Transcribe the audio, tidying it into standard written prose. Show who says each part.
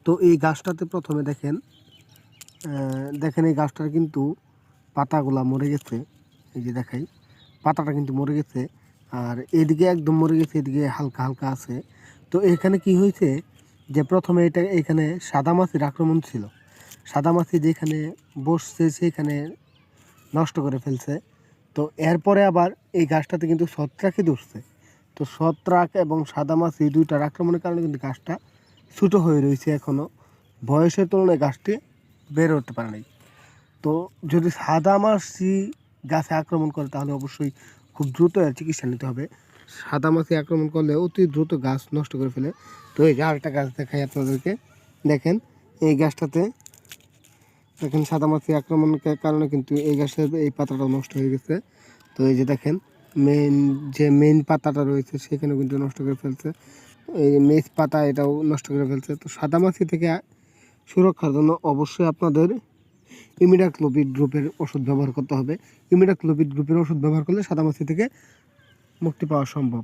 Speaker 1: তো এই গাছটাতে প্রথমে দেখেন দেখেন এই গাছটার কিন্তু পাতাগুলা মরে গেছে। এই যে দেখাই, পাতাটা কিন্তু মরে গেছে, আর এদিকে একদম মরে গেছে, এদিকে হালকা হালকা আছে। তো এখানে কি হয়েছে যে প্রথমে এখানে সাদা মাছির আক্রমণ ছিল। সাদা মাছি যেখানে বসছে সেখানে নষ্ট করে ফেলছে। তো এরপরে আবার এই গাছটাতে কিন্তু ছত্রাকই ধরছে। তো ছত্রাক এবং সাদা মাছি দুইটার আক্রমণের কারণে কিন্তু গাছটা ছোটো হয়ে রয়েছে, এখনও বয়সের তুলনায় গাছটি বেড়ে উঠতে পারে নাই। তো যদি সাদা মাছি গাছে আক্রমণ করে তাহলে অবশ্যই খুব দ্রুত এর চিকিৎসা নিতে হবে। সাদা মাছি আক্রমণ করলে অতি দ্রুত গাছ নষ্ট করে ফেলে। তো এই যে আরেকটা গাছ দেখাই আপনাদেরকে, দেখেন এই গাছটাতে দেখেন সাদা মাছি আক্রমণের কারণে কিন্তু এই গাছের এই পাতাটা নষ্ট হয়ে গেছে। তো এই যে দেখেন মেইন পাতাটা রয়েছে সেখানেও কিন্তু নষ্ট করে ফেলছে, এই মেজ পাতা এটাও নষ্ট করে ফেলছে। তো সাদা মাছি থেকে সুরক্ষার জন্য অবশ্যই আপনাদের ইমিডাক্লোপিড গ্রুপের ওষুধ ব্যবহার করতে হবে। ইমিডাক্লোপিড গ্রুপের ওষুধ ব্যবহার করলে সাদামাছি থেকে মুক্তি পাওয়া সম্ভব।